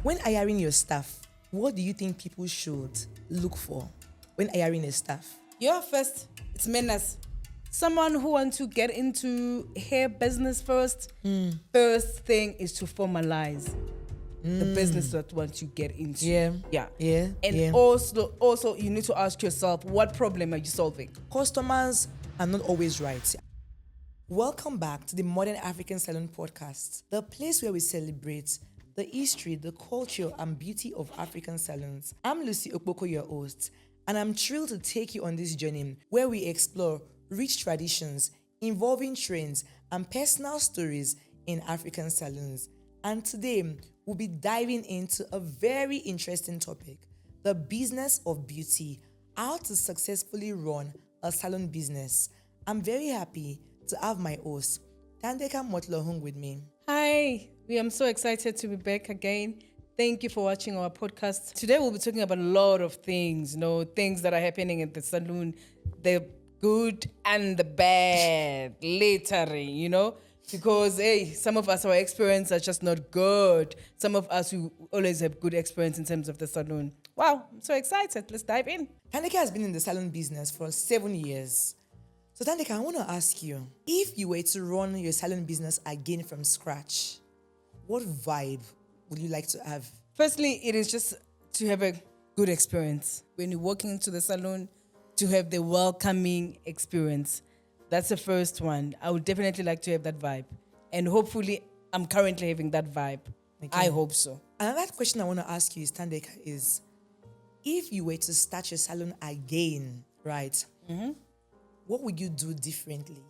When hiring your staff, what do you think people should look for when hiring a staff? First, it's manners. Someone who wants to get into hair business first, first thing is to formalize the business that wants to get into. And also you need to ask yourself, what problem are you solving? Customers are not always right. Welcome back to the Modern African Salon podcast, the place where we celebrate the history, the culture, and beauty of African salons. I'm Lucy Okpoko, your host, and I'm thrilled to take you on this journey where we explore rich traditions, involving trends, and personal stories in African salons. And today, we'll be diving into a very interesting topic, the business of beauty, how to successfully run a salon business. I'm very happy to have my host, Thandeka Motloung, with me. Hi, we am so excited to be back again. Thank you for watching our podcast. Today we'll be talking about a lot of things, things that are happening at the salon, the good and the bad, literally, because some of us, our experience are just not good. Some of us who always have good experience in terms of the salon. Wow, I'm so excited. Let's dive in. Thandeka has been in the salon business for 7 years. So Thandeka, I want to ask you, if you were to run your salon business again from scratch, what vibe would you like to have? Firstly, it is just to have a good experience. When you're walking into the salon, to have the welcoming experience. That's the first one. I would definitely like to have that vibe. And hopefully, I'm currently having that vibe. Okay. I hope so. Another question I want to ask you is, Thandeka, is if you were to start your salon again, right? Mm-hmm. What would you do differently?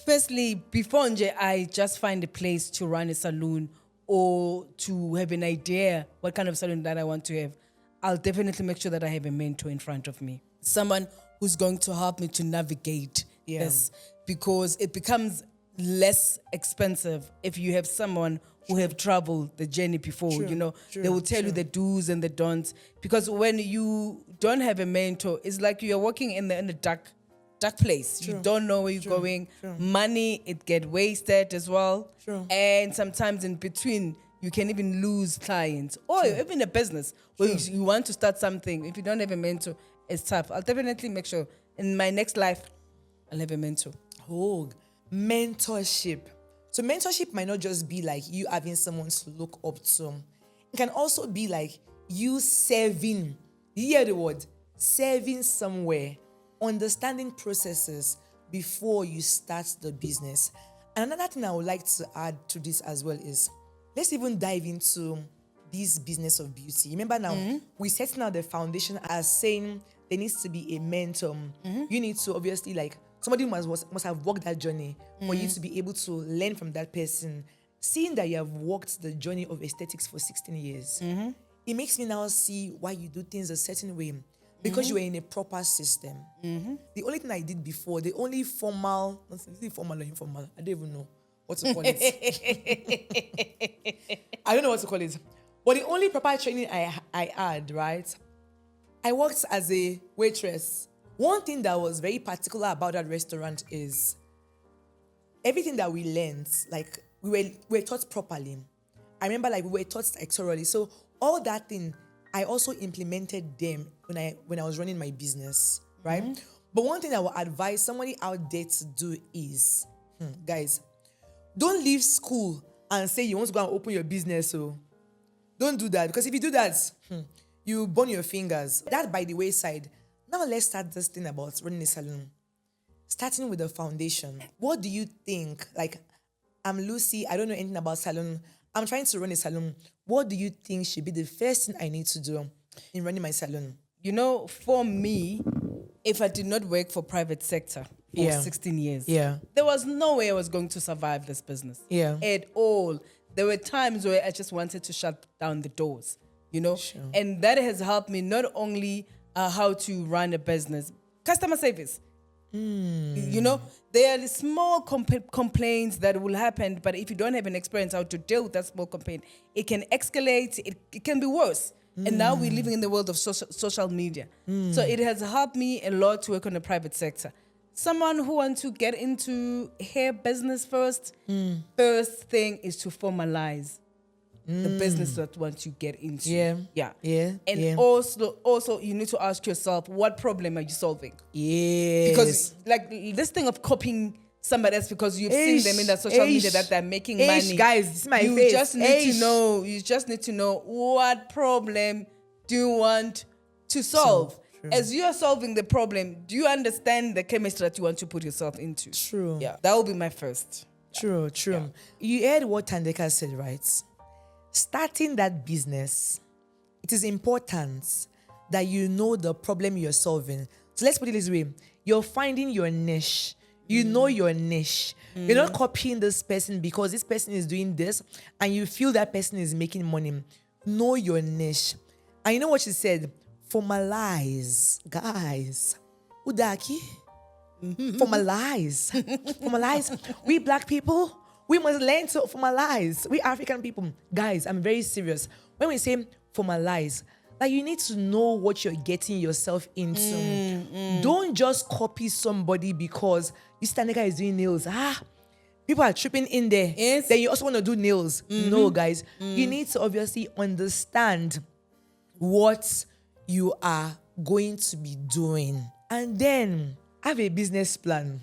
Firstly, before I just find a place to run a salon or to have an idea what kind of salon that I want to have, I'll definitely make sure that I have a mentor in front of me. Someone who's going to help me to navigate this, because it becomes less expensive if you have someone who have traveled the journey before. They will tell you the do's and the don'ts. Because when you don't have a mentor, it's like you're walking in a dark place. You don't know where you're going. Money, it get wasted as well. And sometimes in between, you can even lose clients. Or even a business where you want to start something. If you don't have a mentor, it's tough. I'll definitely make sure in my next life, I'll have a mentor. Oh, mentorship. So mentorship might not just be like you having someone to look up to. It can also be like you serving. You hear the word? Serving somewhere. Understanding processes before you start the business. And another thing I would like to add to this as well is, let's even dive into this business of beauty. Remember now, we set now the foundation as saying there needs to be a mentor. You need to obviously somebody must have walked that journey for you to be able to learn from that person. Seeing that you have walked the journey of aesthetics for 16 years, it makes me now see why you do things a certain way. Because you were in a proper system. The only thing I did before, the only formal, is it formal or informal? I don't even know what to call it. I don't know what to call it. But the only proper training I had, right? I worked as a waitress. One thing that was very particular about that restaurant is everything that we learned, we were taught properly. I remember we were taught thoroughly. So all that thing, I also implemented them when I was running my business, right? But one thing I would advise somebody out there to do is, guys, don't leave school and say you want to go and open your business. So don't do that, because if you do that, you burn your fingers. That by the wayside. Now let's start this thing about running a salon. Starting with the foundation. What do you think? I'm Lucy. I don't know anything about salon. I'm trying to run a salon. What do you think should be the first thing I need to do in running my salon? For me, if I did not work for private sector for 16 years, there was no way I was going to survive this business at all. There were times where I just wanted to shut down the doors, and that has helped me not only how to run a business, customer service. There are small complaints that will happen, but if you don't have an experience how to deal with that small complaint, it can escalate, it can be worse. And now we're living in the world of social media. So it has helped me a lot to work on the private sector. Someone who wants to get into hair business first thing is to formalize the business that you want to get into. Yeah. And also you need to ask yourself, what problem are you solving? Yes. Because like this thing of copying somebody else because you've seen them in the social media that they're making money. Guys, this is my you face. Just need to know. You just need to know what problem do you want to solve. As you are solving the problem, do you understand the chemistry that you want to put yourself into? True. Yeah, that will be my first. True. Yeah. You heard what Thandeka said, right? Starting that business, it is important that you know the problem you're solving. So let's put it this way. You're finding your niche. You know your niche. You're not copying this person because this person is doing this and you feel that person is making money. Know your niche. And you know what she said? Formalize. Guys. Udaki. Formalize. Formalize. We black people, we must learn to formalize. We African people. Guys, I'm very serious. When we say formalize, like you need to know what you're getting yourself into. Don't just copy somebody because you Thandeka is doing nails. People are tripping in there. Yes. Then you also want to do nails. No, guys. You need to obviously understand what you are going to be doing. And then have a business plan.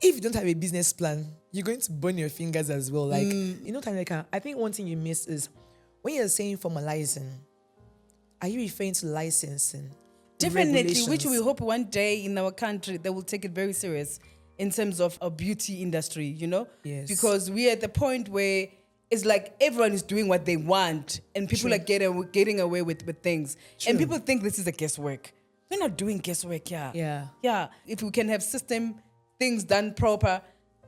If you don't have a business plan, you're going to burn your fingers as well. Like, you know, Thandeka, I think one thing you miss is when you're saying formalizing, are you referring to licensing? Definitely, which we hope one day in our country they will take it very serious in terms of a beauty industry, you know? Yes. Because we're at the point where it's like everyone is doing what they want and people are getting away with things. And people think this is a guesswork. We're not doing guesswork, Yeah. If we can have things done proper,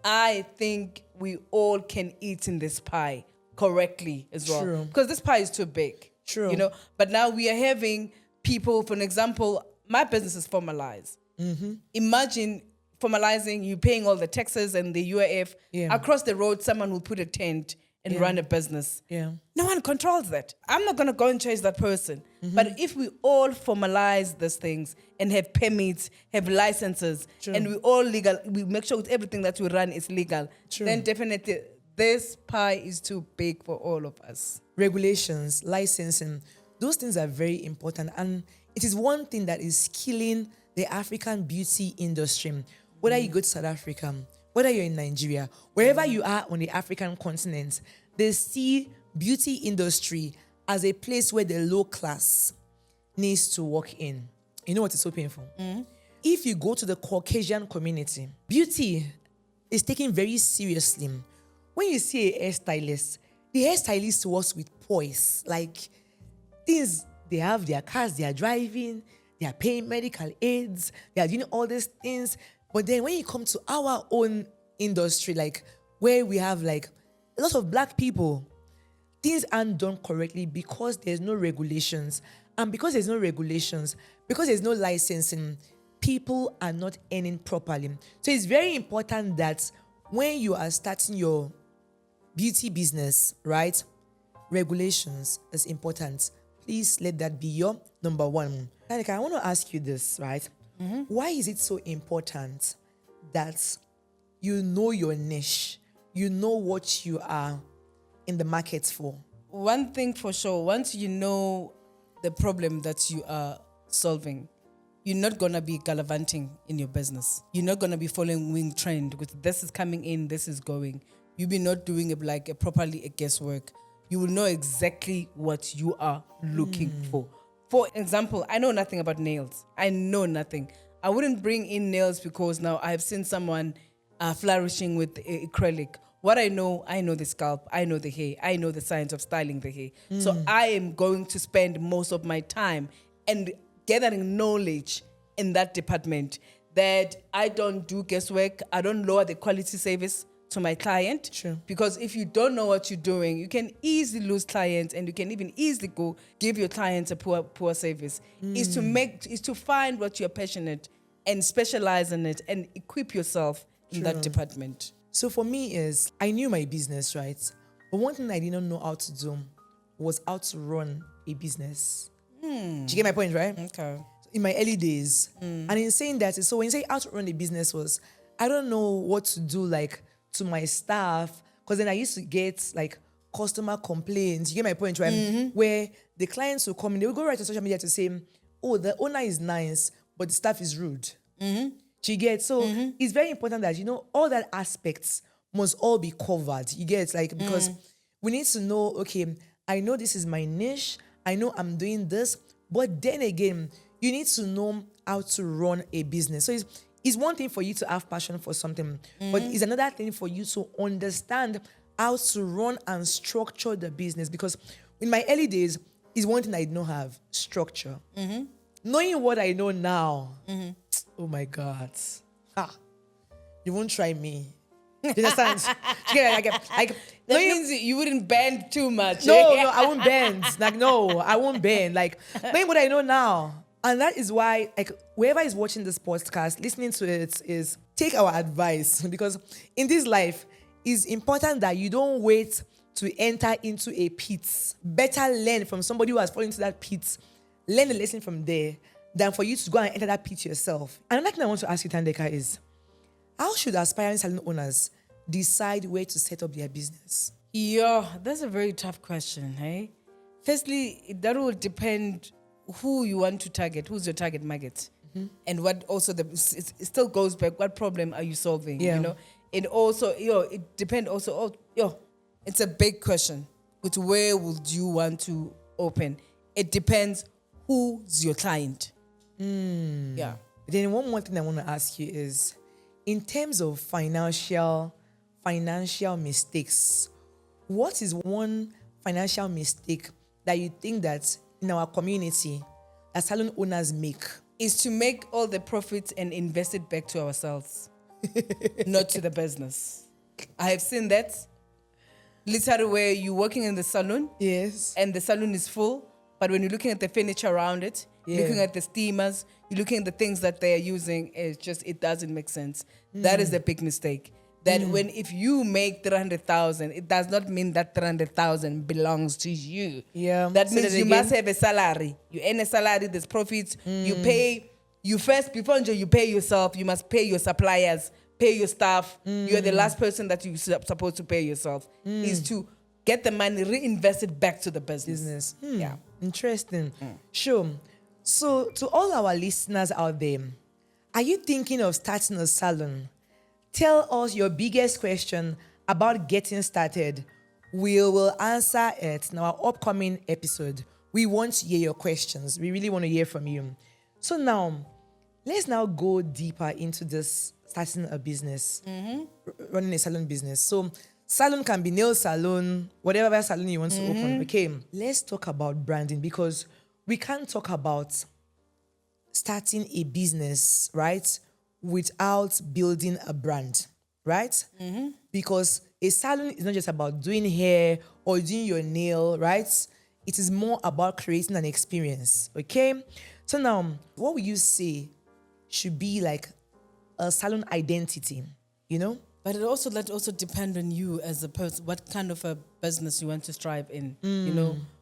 I think we all can eat in this pie correctly as well. True. Because this pie is too big. True. You know? But now we are having people, for an example, my business is formalized. Imagine formalizing, you paying all the taxes and the UIF. Across the road, someone will put a tent and run a business. No one controls that. I'm not going to go and chase that person. But if we all formalize these things and have permits, have licenses, and we all legal, we make sure everything that we run is legal, then definitely this pie is too big for all of us. Regulations, licensing, those things are very important. And it is one thing that is killing the African beauty industry. Whether you go to South Africa, whether you're in Nigeria, wherever you are on the African continent, they see beauty industry as a place where the low class needs to work in. You know what is so painful? If you go to the Caucasian community, beauty is taken very seriously. When you see a hairstylist, the hairstylist works with poise. Like things, they have their cars, they are driving, they are paying medical aids, they are doing all these things. But then when you come to our own industry, like where we have like a lot of black people, things aren't done correctly because there's no regulations. And because there's no regulations, because there's no licensing, people are not earning properly. So it's very important that when you are starting your beauty business, right, regulations is important. Please let that be your number one. Thandeka, I want to ask you this, right? Why is it so important that you know your niche, you know what you are in the market for? One thing for sure, once you know the problem that you are solving, you're not going to be gallivanting in your business. You're not going to be following trend because this is coming in, this is going. You'll be not doing it like a guesswork. You will know exactly what you are looking for. For example, I know nothing about nails. I know nothing. I wouldn't bring in nails because now I have seen someone flourishing with acrylic. What I know the scalp, I know the hair, I know the science of styling the hair. So I am going to spend most of my time and gathering knowledge in that department that I don't do guesswork. I don't lower the quality service to my client. True. Because if you don't know what you're doing, you can easily lose clients and you can even easily go give your clients a poor service. Is to find what you're passionate and specialize in it and equip yourself in that department. So for me is, I knew my business, right? But one thing I didn't know how to do was how to run a business. Do you get my point, right? Okay. In my early days. And in saying that, so when you say how to run a business was, I don't know what to do like to my staff, because then I used to get like customer complaints. You get my point, right? Where the clients will come in, they will go right to social media to say, oh, the owner is nice, but the staff is rude. You get? So it's very important that, all that aspects must all be covered. You get? Like, because we need to know, okay, I know this is my niche. I know I'm doing this. But then again, you need to know how to run a business. So it's one thing for you to have passion for something, but it's another thing for you to understand how to run and structure the business. Because in my early days, it's one thing I did not have, structure. Knowing what I know now, oh my God. You won't try me. You understand? That means you wouldn't bend too much. No, I won't bend. Like, no, I won't bend. Like, knowing what I know now. And that is why, like, whoever is watching this podcast, listening to it, is take our advice. Because in this life, it's important that you don't wait to enter into a pit. Better learn from somebody who has fallen into that pit. Learn the lesson from there than for you to go and enter that pit yourself. Another thing I want to ask you, Thandeka, is how should aspiring salon owners decide where to set up their business? Yeah, that's a very tough question, hey? Firstly, that will depend who you want to target, who's your target market, and what also it still goes back. What problem are you solving? Yeah. And also, it depends also. It's a big question. With where would you want to open? It depends who's your client. Yeah. Then one more thing I want to ask you is, in terms of financial mistakes, what is one financial mistake that you think that in our community that salon owners make? Is to make all the profits and invest it back to ourselves, not to the business. I have seen that. Literally, where you're working in the salon, Yes. and the salon is full, but when you're looking at the furniture around it, looking at the steamers, you're looking at the things that they're using, it doesn't make sense. That is the big mistake. That if you make 300,000, it does not mean that 300,000 belongs to you. Yeah. That Say means that you again. must have a salary. You earn a salary, there's profits. You pay, before you pay yourself, you must pay your suppliers, pay your staff. You're the last person that you're supposed to pay yourself. Is to get the money reinvested back to the business. Yeah. Interesting. Sure. So to all our listeners out there, are you thinking of starting a salon? Tell us your biggest question about getting started. We will answer it in our upcoming episode. We want to hear your questions. We really want to hear from you. So now, let's now go deeper into this starting a business, running a salon business. So salon can be nail salon, whatever salon you want to open. Okay, let's talk about branding, because we can't talk about starting a business, right, without building a brand, right? Because a salon is not just about doing hair or doing your nail, right? It is more about creating an experience, okay? So now, what would you say should be like a salon identity, But that also depends on you as a person, what kind of a business you want to strive in.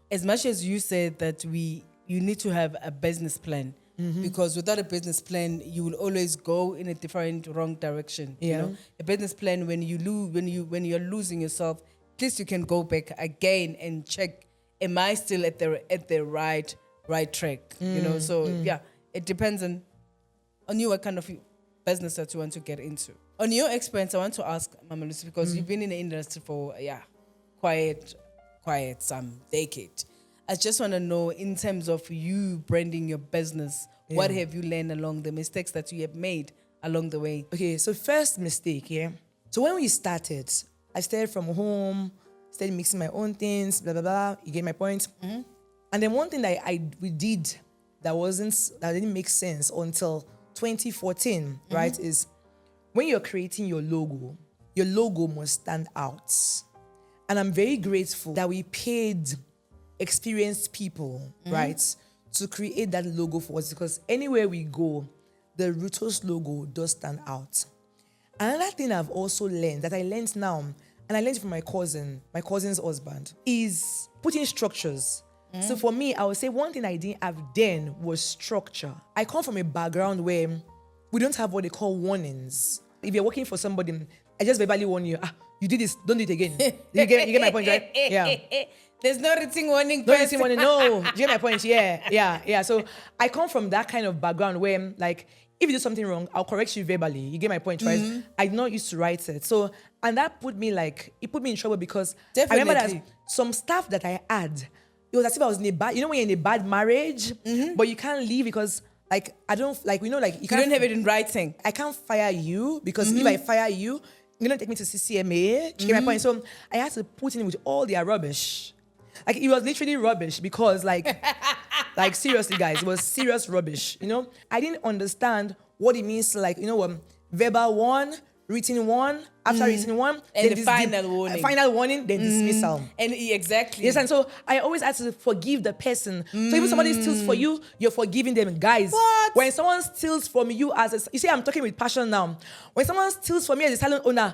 As much as you said that you need to have a business plan, because without a business plan, you will always go in a different wrong direction. Yeah. A business plan, when you're losing yourself, at least you can go back again and check, am I still at the right track? It depends on you what kind of business that you want to get into. On your experience, I want to ask Mama Lucy, because you've been in the industry for quite some decade. I just want to know, in terms of you branding your business, what have you learned along the mistakes that you have made along the way? Okay, so first mistake, So when we started, I started from home, started mixing my own things, blah, blah, blah. You get my point? And then one thing that we did that didn't make sense until 2014, right, is when you're creating your logo must stand out. And I'm very grateful that we paid experienced people, right, to create that logo for us, because anywhere we go, the Rutos logo does stand out. Another thing I've also learned, that I learned now, and I learned from my cousin's husband, is putting structures. So for me, I would say one thing I didn't have then was structure. I come from a background where we don't have what they call warnings. If you're working for somebody, I just verbally warn you. You did this, don't do it again. You get my point, right? Yeah. There's no written warning. No written warning. No. Do you get my point? Yeah. So I come from that kind of background where, like, if you do something wrong, I'll correct you verbally. You get my point, right? I did not used to write it. So, and that put me in trouble because I remember that some stuff that I had, it was as if I was in a bad, when you're in a bad marriage, but you can't leave because, like, I don't, like, you don't have it in writing. I can't fire you because if I fire you, you're going to take me to CCMA. Do you get my point? So I had to put in with all their rubbish. Like, it was literally rubbish because, like, like, seriously, guys, it was serious rubbish, I didn't understand what it means to, like, verbal one, written one, after written one, and the final warning. Final warning, then dismissal. And exactly. Yes, and so I always had to forgive the person. So if somebody steals for you, you're forgiving them. Guys, what? When someone steals from you you see, I'm talking with passion now. When someone steals from me as a salon owner,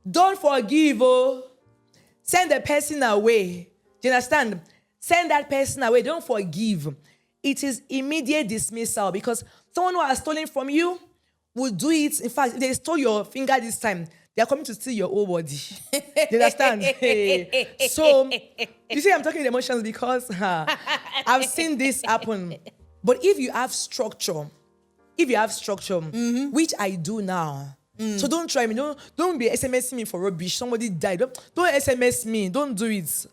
don't forgive, send the person away. Do you understand? Send that person away. Don't forgive. It is immediate dismissal because someone who has stolen from you will do it. In fact, if they stole your finger this time, they are coming to steal your whole body. You understand? Hey. So, you see, I'm talking with emotions because I've seen this happen. But if you have structure, which I do now, so don't try me. Don't be SMSing me for rubbish. Somebody died. Don't SMS me. Don't do it.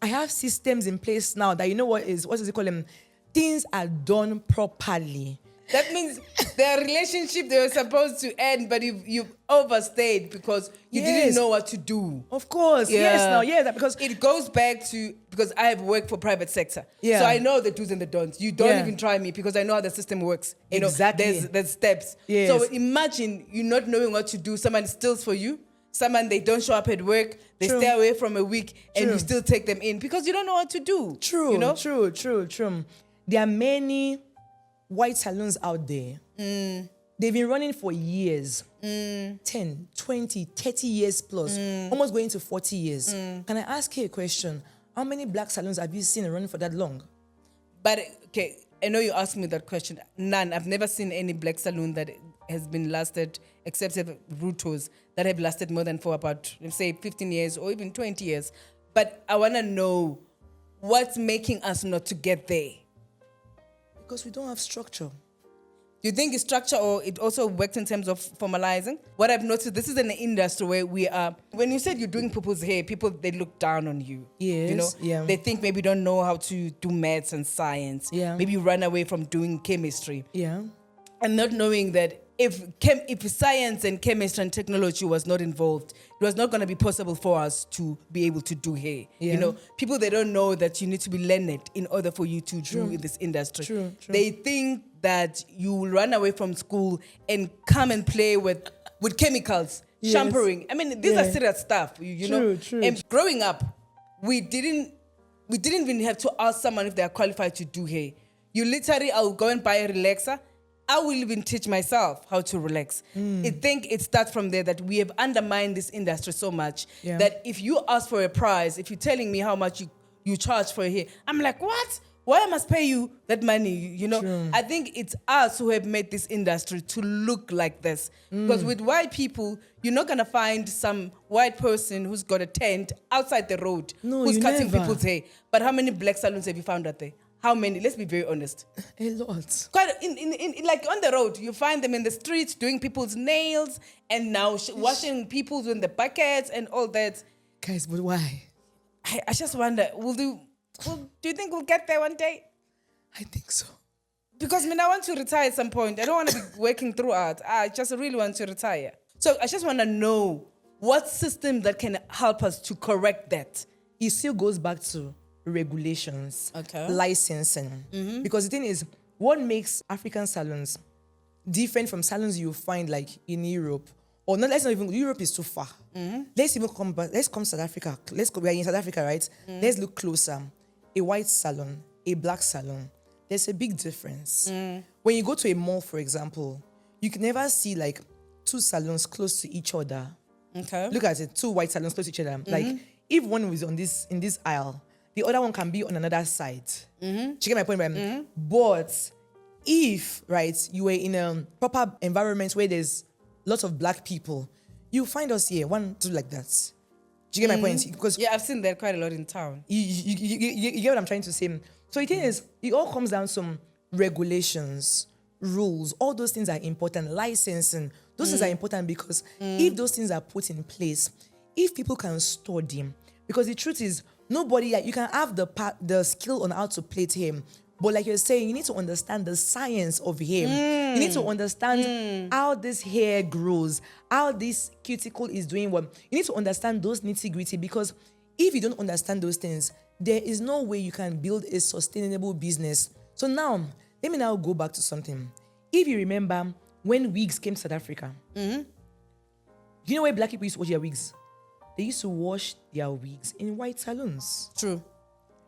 I have systems in place now that what is it called? Things are done properly. That means the relationship they were supposed to end, but you've overstayed because you didn't know what to do. Of course. Yeah. Yes. That because it goes back to, because I have worked for private sector. Yeah. So I know the do's and the don'ts. You don't even try me because I know how the system works. Exactly. There's steps. Yes. So imagine you not knowing what to do. Someone steals for you. Someone, they don't show up at work. They stay away from a week and you still take them in because you don't know what to do. True. True. There are many white salons out there. They've been running for years. 10, 20, 30 years plus. Almost going to 40 years. Can I ask you a question? How many black salons have you seen running for that long? But, okay, I know you asked me that question. None. I've never seen any black salon that has been lasted, except Rutos, that have lasted more than for about, let's say, 15 years or even 20 years. But I want to know what's making us not to get there. Because we don't have structure. Do you think it's structure or it also works in terms of formalizing? What I've noticed, this is an industry where we are, when you said you're doing people's hair, people, they look down on you. Yes, They think maybe you don't know how to do maths and science. Yeah. Maybe you run away from doing chemistry. Yeah. And not knowing that if science and chemistry and technology was not involved, it was not going to be possible for us to be able to do hair. Yeah. People, they don't know that you need to be learned in order for you to do in this industry. True. They think that you will run away from school and come and play with chemicals, shampooing. I mean, these are serious stuff, you know. True. And growing up, we didn't even have to ask someone if they are qualified to do hair. You literally, I'll go and buy a relaxer. I will even teach myself how to relax. I think it starts from there that we have undermined this industry so much that if you ask for a price, if you're telling me how much you charge for hair, I'm like, what? Why I must pay you that money? True. I think it's us who have made this industry to look like this. Because with white people, you're not going to find some white person who's got a tent outside the road who's cutting people's hair. But how many black salons have you found out there? How many? Let's be very honest. A lot. Quite in like on the road, you find them in the streets doing people's nails and now washing people's in the buckets and all that. Guys, but why? I just wonder, do you think we'll get there one day? I think so. Because I want to retire at some point. I don't want to be working throughout. I just really want to retire. So I just want to know what system that can help us to correct that. It still goes back to regulations, licensing. Because the thing is, what makes African salons different from salons you find like in Europe, or not? Let's not even. Europe is too far. Let's even come back. Let's come to South Africa. We're in South Africa, right? Let's look closer. A white salon, a black salon. There's a big difference. When you go to a mall, for example, you can never see like two salons close to each other. Look at it, two white salons close to each other. Like if one was in this aisle, the other one can be on another side. Do you get my point, right? But if, right, you were in a proper environment where there's lots of black people, You find us here, one, two, like that. Do you get my point? Because Yeah, I've seen that quite a lot in town. you get what I'm trying to say. So the thing is, it all comes down to some regulations, rules. All those things are important. Licensing, those things are important because if those things are put in place, if people can store them, because the truth is, nobody, you can have the skill on how to plait him, but like you're saying, you need to understand the science of him. You need to understand how this hair grows, how this cuticle is doing what. You need to understand those nitty-gritty, because if you don't understand those things, there is no way you can build a sustainable business. So now, let me now go back to something. If you remember when wigs came to South Africa, do you know where black people used to wash their wigs? They used to wash their wigs in white salons. True.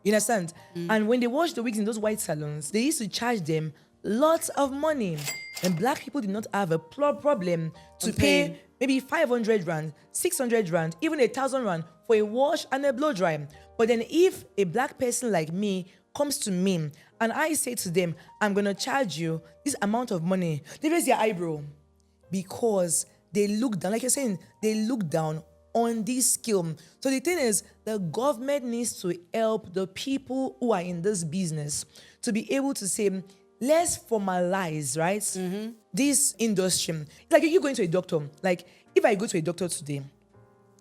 You understand? And when they wash the wigs in those white salons, they used to charge them lots of money. And black people did not have a problem to pay maybe 500 rand, 600 rand, even 1,000 rand for a wash and a blow dry. But then if a black person like me comes to me and I say to them, I'm going to charge you this amount of money, they raise their eyebrow because they look down, like you're saying, they look down on this skill. So the thing is, the government needs to help the people who are in this business to be able to say, let's formalize, right? This industry. It's like you going to a doctor. Like if I go to a doctor today,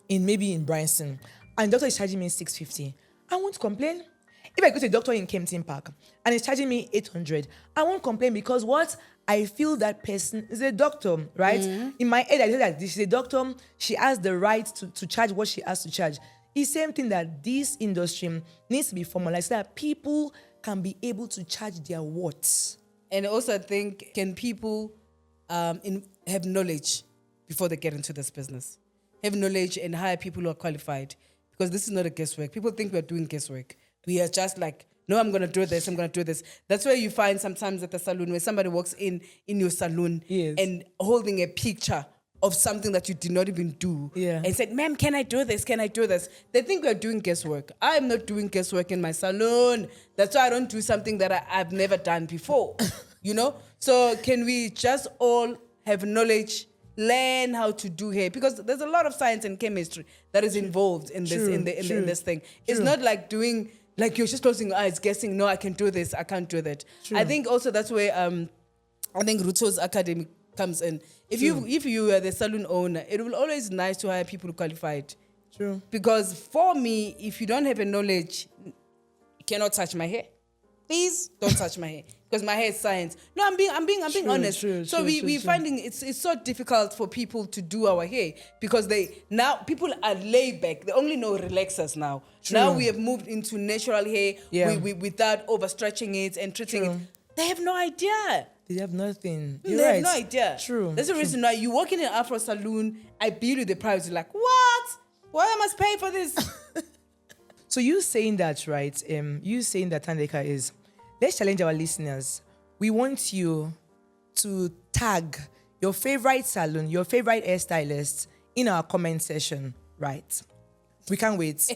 maybe in Bryanston, and the doctor is charging me 650, I won't complain. If I go to a doctor in Kempton Park and it's charging me 800, I won't complain because what? I feel that person is a doctor, right? In my head, I say that she's a doctor. She has the right to charge what she has to charge. It's the same thing that this industry needs to be formalized so that people can be able to charge their worth. And also, I think, can people have knowledge before they get into this business? Have knowledge and hire people who are qualified. Because this is not a guesswork. People think we're doing guesswork. We are just like, no, I'm going to do this, I'm going to do this. That's where you find sometimes at the salon where somebody walks in your salon and holding a picture of something that you did not even do. And said, ma'am, can I do this? Can I do this? They think we're doing guesswork. I am not doing guesswork in my salon. That's why I don't do something that I've never done before. You know? So can we just all have knowledge, learn how to do hair? Because there's a lot of science and chemistry that is involved in this in this thing. It's not like doing... Like you're just closing your eyes, guessing, no, I can do this, I can't do that. True. I think also that's where I think Ruto's Academy comes in. If you are the salon owner, it will always be nice to hire people who qualified. True. Because for me, if you don't have a knowledge, you cannot touch my hair. Please don't touch my hair. Because my hair is science. No, I'm being honest. So we're finding it's so difficult for people to do our hair because people are laid back. They only know relaxers now. True. Now we have moved into natural hair without overstretching it and treating it. They have no idea. They have nothing. They have no idea. True. That's the reason why you walk in an Afro salon, I bill you the price. You're like, what? Why I must pay for this? So you saying that, right? You saying that, Thandeka, is... Let's challenge our listeners. We want you to tag your favorite salon, your favorite hairstylist in our comment section, right? We can't wait to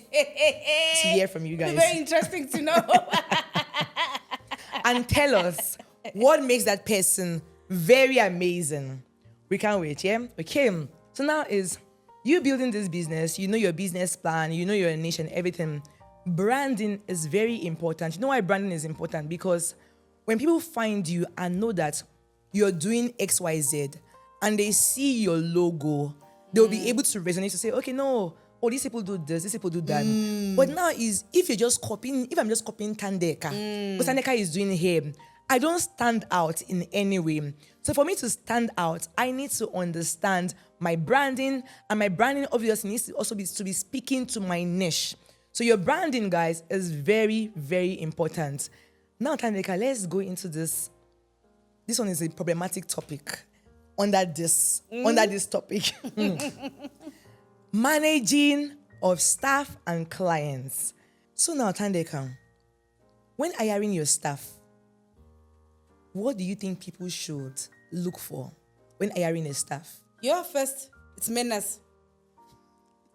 hear from you guys. It's very interesting to know. And tell us what makes that person very amazing. We can't wait, yeah? Okay, so now is you building this business, you know your business plan, you know your niche and everything. Branding is very important. You know why branding is important? Because when people find you and know that you're doing XYZ and they see your logo, they'll be able to resonate to say, okay, no, these people do this, these people do that. But now is if I'm just copying Thandeka, because Thandeka is doing hair, I don't stand out in any way. So for me to stand out, I need to understand my branding, and my branding obviously needs to also be speaking to my niche. So your branding, guys, is very, very important. Now, Thandeka, let's go into this. This one is a problematic topic under this topic. Managing of staff and clients. So now, Thandeka, when hiring your staff, what do you think people should look for when hiring a staff? First, it's manners.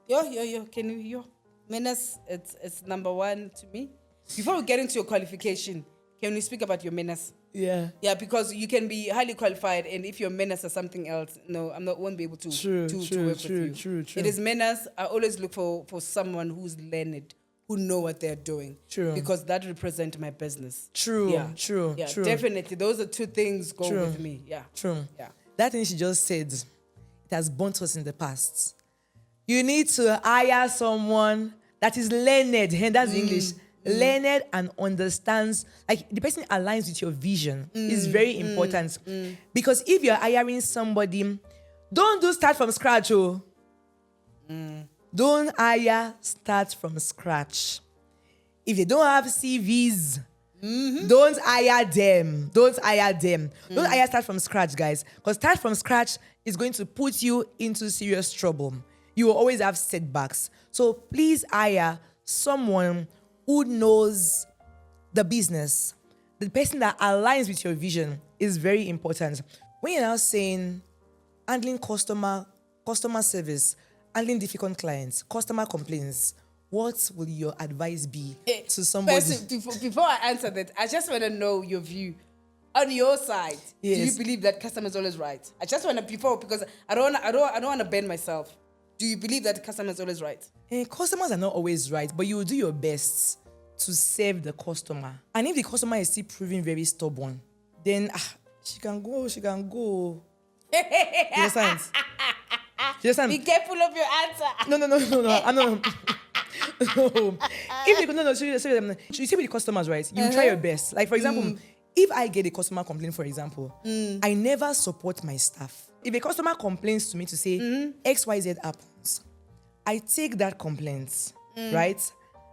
Can you? Manners, it's number one to me. Before we get into your qualification, can we speak about your menace? Yeah. Yeah, because you can be highly qualified, and if your menace is something else, no, won't be able to work with you. True. It is menace. I always look for someone who's learned, who know what they're doing. True. Because that represents my business. True. Yeah. True. Yeah, True. definitely. Those are two things go True. with me. Yeah. True. Yeah. That thing she just said, it has burnt us in the past. You need to hire someone that is learned, and that's English. Learned and understands, like the person aligns with your vision is very important. Because if you're hiring somebody, don't do start from scratch. Don't hire start from scratch. If they don't have CVs, don't hire them. Don't hire start from scratch, guys. Because start from scratch is going to put you into serious trouble. You will always have setbacks. So please hire someone who knows the business. The person that aligns with your vision is very important. When you're now saying handling customer service, handling difficult clients, customer complaints, what will your advice be to somebody? Before I answer that, I just want to know your view. On your side, Yes. do you believe that customer is always right? I just want to because I don't want to bend myself. Do you believe that customer is always right? Customers are not always right, but you will do your best to serve the customer. And if the customer is still proving very stubborn, then she can go. You understand? Be careful of your answer. No. No. Seriously, you see with the customers, right? You try your best. Like, for example, if I get a customer complaint, for example, I never support my staff. If a customer complains to me to say XYZ happens, I take that complaint, right?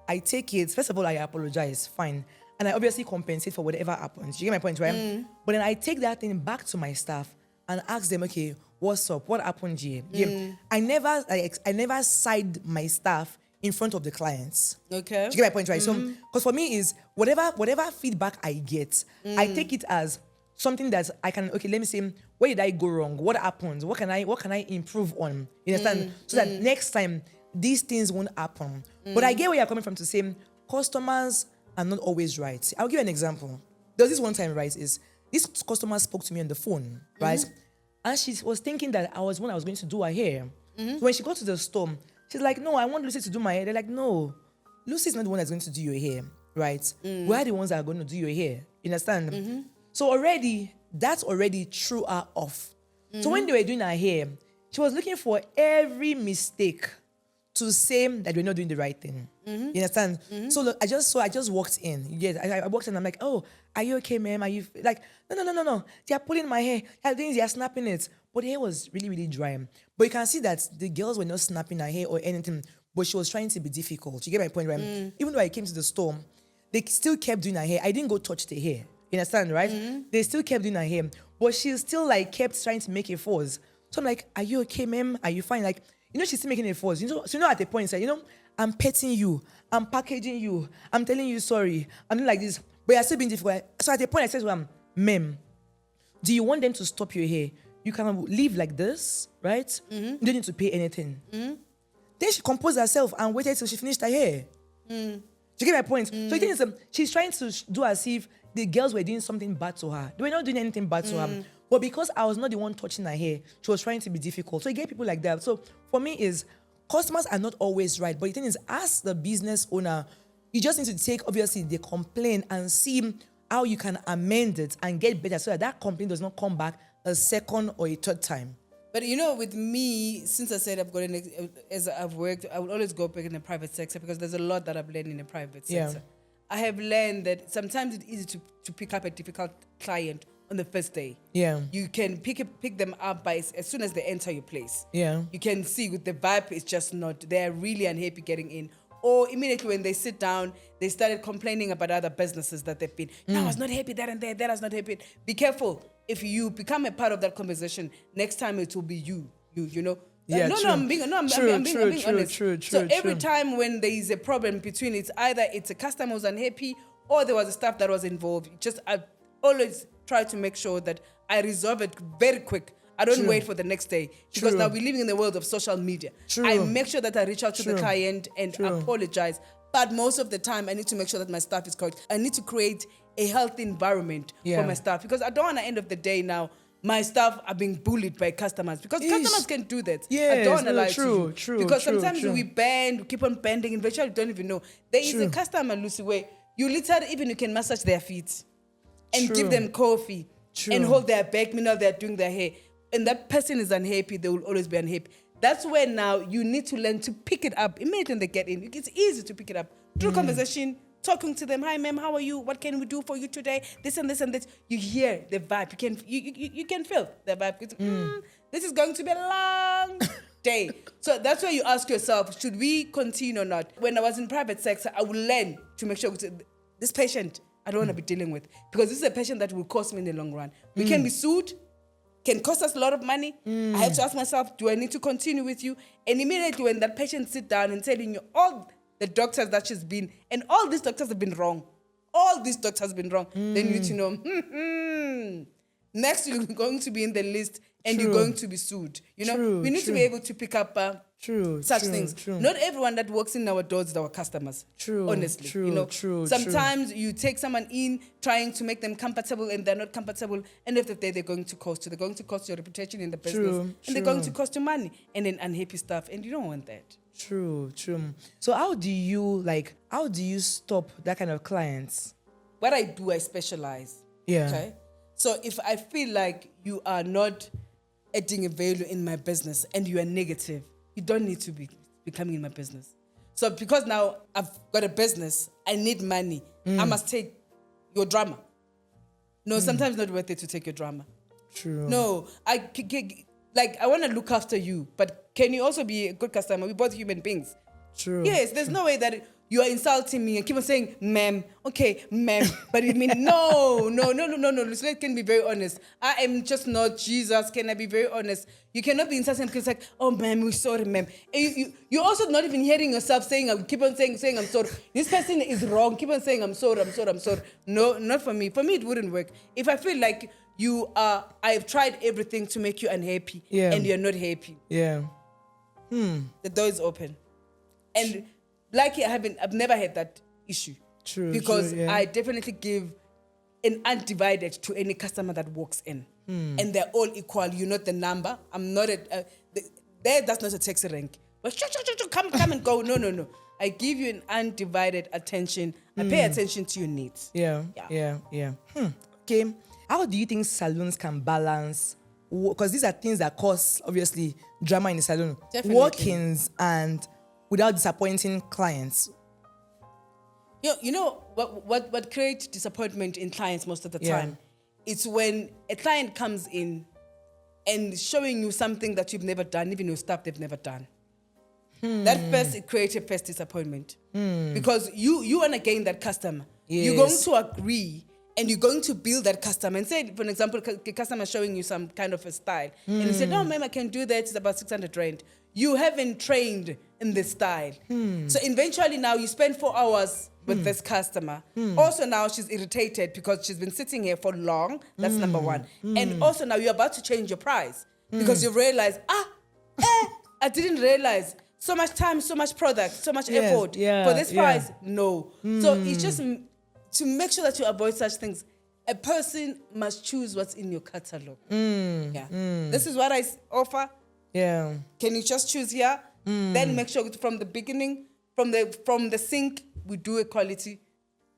I take it. First of all, I apologize, fine. And I obviously compensate for whatever happens. You get my point, right? But then I take that thing back to my staff and ask them, okay, what's up? What happened here? Yeah. I never side my staff in front of the clients. Okay. Do you get my point, right? So, because for me is whatever feedback I get, I take it as something that I can, okay, let me say, where did I go wrong? What happened? What can I improve on? You understand? So that next time these things won't happen. But I get where you're coming from to say customers are not always right. I'll give you an example. There was this one time, right, is this customer spoke to me on the phone, right? And she was thinking that I was going to do her hair. So when she got to the store, she's like, no, I want Lucy to do my hair. They're like, no, Lucy's not the one that's going to do your hair, right? We're the ones that are going to do your hair. You understand? So that's already threw her off. So when they were doing her hair, she was looking for every mistake to say that we're not doing the right thing. You understand? So look, I just walked in. I walked in. I'm like, oh, are you okay, ma'am? Are you like, no. They are pulling my hair. They are snapping it. But the hair was really, really dry. But you can see that the girls were not snapping her hair or anything. But she was trying to be difficult. You get my point, right? Even though I came to the store, they still kept doing her hair. I didn't go touch the hair. You understand, right? They still kept doing her hair. But she still like kept trying to make a fuss. So I'm like, are you okay, ma'am? Are you fine? Like, she's still making a fuss. So at the point, like, I'm petting you. I'm packaging you. I'm telling you sorry. I'm doing like this. But you're still being difficult. So at the point, I said to her, ma'am, do you want them to stop your hair? You can leave like this, right? You don't need to pay anything. Then she composed herself and waited till she finished her hair. Do you get my point? So the thing is, she's trying to do as if the girls were doing something bad to her. They were not doing anything bad to her. But because I was not the one touching her hair, she was trying to be difficult. So you get people like that. So for me is, customers are not always right. But the thing is, as the business owner, you just need to take, obviously, the complaint and see how you can amend it and get better so that complaint does not come back a second or a third time. But with me, since I said as I've worked, I would always go back in the private sector because there's a lot that I've learned in the private sector. Yeah. I have learned that sometimes it's easy to pick up a difficult client on the first day. Yeah. You can pick them up by as soon as they enter your place. Yeah. You can see with the vibe, it's just not, they're really unhappy getting in. Or immediately when they sit down, they started complaining about other businesses that they've been. No, I was not happy there and there. That was not happy. Be careful. If you become a part of that conversation, next time it will be you. Yeah, no, true. I'm being honest. So every time when there is a problem between it's either it's a customer who's unhappy or there was a staff that was involved, I always try to make sure that I resolve it very quick. I don't wait for the next day because now we're living in the world of social media. I make sure that I reach out to the client and apologize. But most of the time, I need to make sure that my staff is correct. I need to create a healthy environment for my staff, because I don't want, at the end of the day now, my staff are being bullied by customers, because customers can do that. I don't want to lie to you. Because sometimes we keep on bending, and virtually don't even know. There is a customer, Lucy, where you literally you can massage their feet and give them coffee and hold their back, meanwhile they're doing their hair. And that person is unhappy, they will always be unhappy. That's where now you need to learn to pick it up immediately when they get in. It's easy to pick it up through conversation, talking to them. Hi, ma'am, how are you? What can we do for you today? This and this and this. You hear the vibe. You can feel the vibe. This is going to be a long day. So that's why you ask yourself, should we continue or not? When I was in private sector, I would learn to make sure this patient I don't want to be dealing with, because this is a patient that will cost me in the long run. We can be sued. Can cost us a lot of money. I have to ask myself, do I need to continue with you? And immediately when that patient sit down and telling you all the doctors that she's been, and all these doctors have been wrong. All these doctors have been wrong. Then you need to know, next you're going to be in the list and you're going to be sued. We need to be able to pick up such things. Not everyone that walks in our doors is our customers. Honestly. Sometimes you take someone in trying to make them comfortable and they're not comfortable. End of the day, they're going to cost you. They're going to cost your reputation in the business. And they're going to cost you money and then unhappy stuff. And you don't want that. True. So how do you stop that kind of clients? What I do, I specialize. Yeah. Okay. So if I feel like you are not adding a value in my business and you are negative, you don't need to be coming in my business. So because now I've got a business, I need money, I must take your drama. No, sometimes it's not worth it to take your drama. True. No, I want to look after you, but can you also be a good customer? We're both human beings. True. Yes, there's no way that you are insulting me and keep on saying, ma'am, okay, ma'am. But you mean, no. Let's can be very honest. I am just not Jesus. Can I be very honest? You cannot be insulting because it's like, oh, ma'am, we're sorry, ma'am. And you're also not even hearing yourself keep on saying, I'm sorry. This person is wrong. Keep on saying, I'm sorry. No, not for me. For me, it wouldn't work. If I feel like I've tried everything to make you unhappy and you're not happy. Yeah. The door is open. And I've never had that issue. True. Because I definitely give an undivided to any customer that walks in. And they're all equal. You're not the number. I'm not that's not a taxi rank. But come and go. No. I give you an undivided attention. I pay attention to your needs. Yeah. Okay. How do you think salons can balance? Because these are things that cause, obviously, drama in the salon. Definitely. Walk-ins and without disappointing clients. You know what creates disappointment in clients most of the time? It's when a client comes in and showing you something that you've never done, even your staff they've never done. It creates a first disappointment. Because you want to gain that customer. Yes. You're going to agree and you're going to build that customer. And say, for example, a customer showing you some kind of a style. And you say, no, ma'am, I can do that. It's about 600 rand. You haven't trained in this style. So eventually now you spend 4 hours with this customer. Also now she's irritated because she's been sitting here for long. That's number one. And also now you're about to change your price because you realize, I didn't realize. So much time, so much product, so much effort for this price. No. So it's just to make sure that you avoid such things. A person must choose what's in your catalog. This is what I offer. Yeah. Can you just choose here? Then make sure from the beginning, from the sink, we do a quality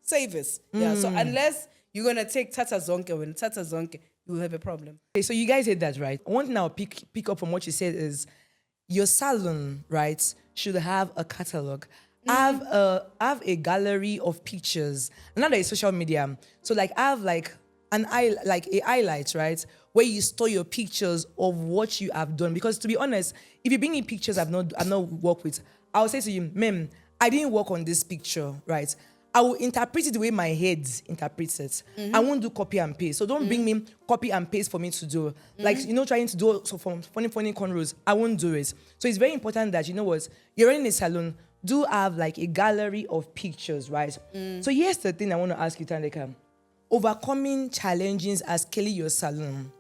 service. So unless you're gonna take Tata Zonke, you will have a problem. Okay, so you guys said that, right? One thing I'll pick up from what you said is your salon, right, should have a catalog. Have a gallery of pictures. Now that it's social media, so have a highlight, right, where you store your pictures of what you have done. Because to be honest, if you bring in pictures I've not worked with, I'll say to you, ma'am, I didn't work on this picture, right? I will interpret it the way my head interprets it. I won't do copy and paste. So don't bring me copy and paste for me to do. Trying to do so from funny cornrows. I won't do it. So it's very important that, you're running a salon, do have a gallery of pictures, right? So here's the thing I want to ask you, Thandeka. Overcoming challenges as scaling your salon.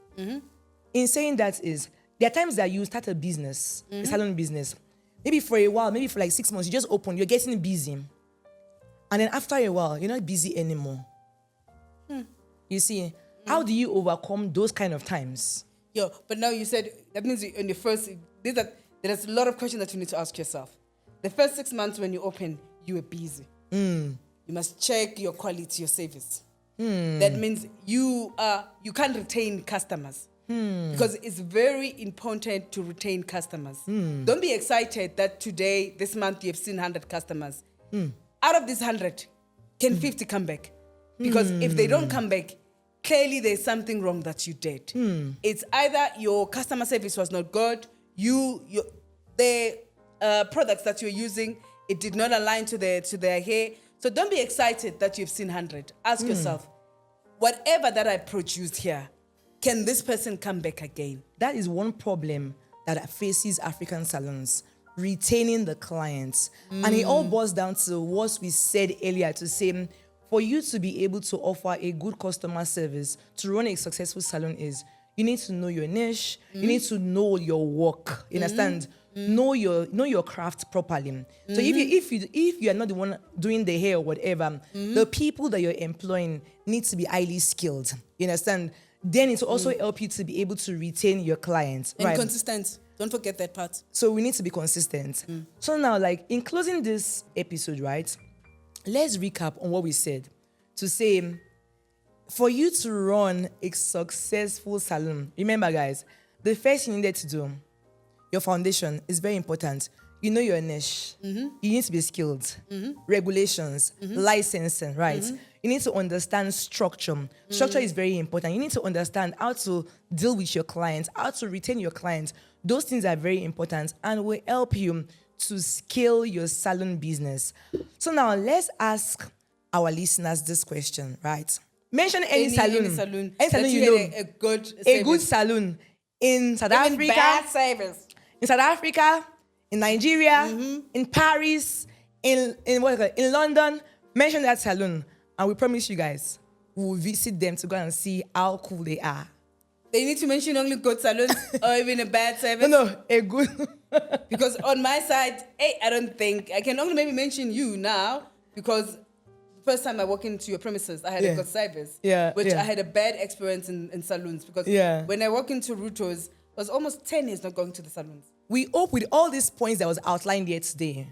In saying that is, there are times that you start a business, a salon business. Maybe for a while, maybe for 6 months, you just open, you're getting busy. And then after a while, you're not busy anymore. You see, how do you overcome those kind of times? Yo, but now you said that means in the first, there's a lot of questions that you need to ask yourself. The first 6 months when you open, you were busy. You must check your quality, your service. That means you can't retain customers. Because it's very important to retain customers. Don't be excited that today, this month, you've seen 100 customers. Out of this 100, can 50 come back? Because if they don't come back, clearly there's something wrong that you did. It's either your customer service was not good, the products that you're using, it did not align to their hair. So don't be excited that you've seen 100. Ask yourself, whatever that I produced here, can this person come back again? That is one problem that faces African salons, retaining the clients. And it all boils down to what we said earlier, to say, for you to be able to offer a good customer service, to run a successful salon, is you need to know your niche, you need to know your work, you understand? Know your craft properly. So if you are not the one doing the hair or whatever, the people that you're employing need to be highly skilled, you understand? Then it will also help you to be able to retain your clients. And consistent. Don't forget that part. So we need to be consistent. So now, like, in closing this episode, right, let's recap on what we said. To say, for you to run a successful salon, remember, guys, the first thing you needed to do, your foundation, is very important. You know your niche. You need to be skilled. Regulations, licensing, right? You need to understand structure. Structure is very important. You need to understand how to deal with your clients, how to retain your clients. Those things are very important and will help you to scale your salon business. So now let's ask our listeners this question, right? Mention any salon. Any salon you know. A good salon in South Africa. Bad service. In South Africa, in Nigeria, in Paris, in London. Mention that salon. And we promise you guys, we will visit them to go and see how cool they are. They need to mention only good salons or even a bad service? No, a good. Because on my side, I don't think, I can only maybe mention you now, because the first time I walked into your premises, I had a good service. Which I had a bad experience in salons. Because when I walk into Ruto's, it was almost 10 years not going to the salons. We hope with all these points that was outlined here today,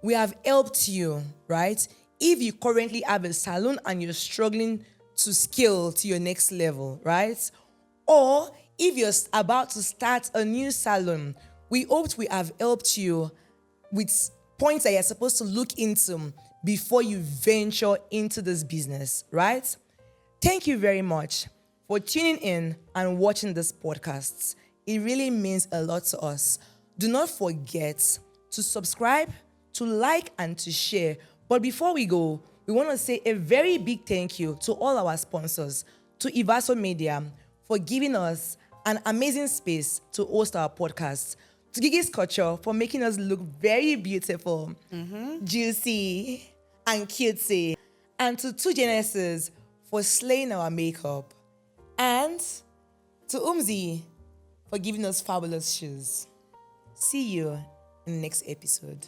we have helped you, right? If you currently have a salon and you're struggling to scale to your next level, right? Or if you're about to start a new salon, we hope we have helped you with points that you're supposed to look into before you venture into this business, right? Thank you very much for tuning in and watching this podcast. It really means a lot to us. Do not forget to subscribe, to like, and to share. But before we go, we want to say a very big thank you to all our sponsors, to Ivaso Media for giving us an amazing space to host our podcast, to Gigi's Culture for making us look very beautiful, juicy, and cutesy, and to Two Genesis for slaying our makeup, and to Umzi for giving us fabulous shoes. See you in the next episode.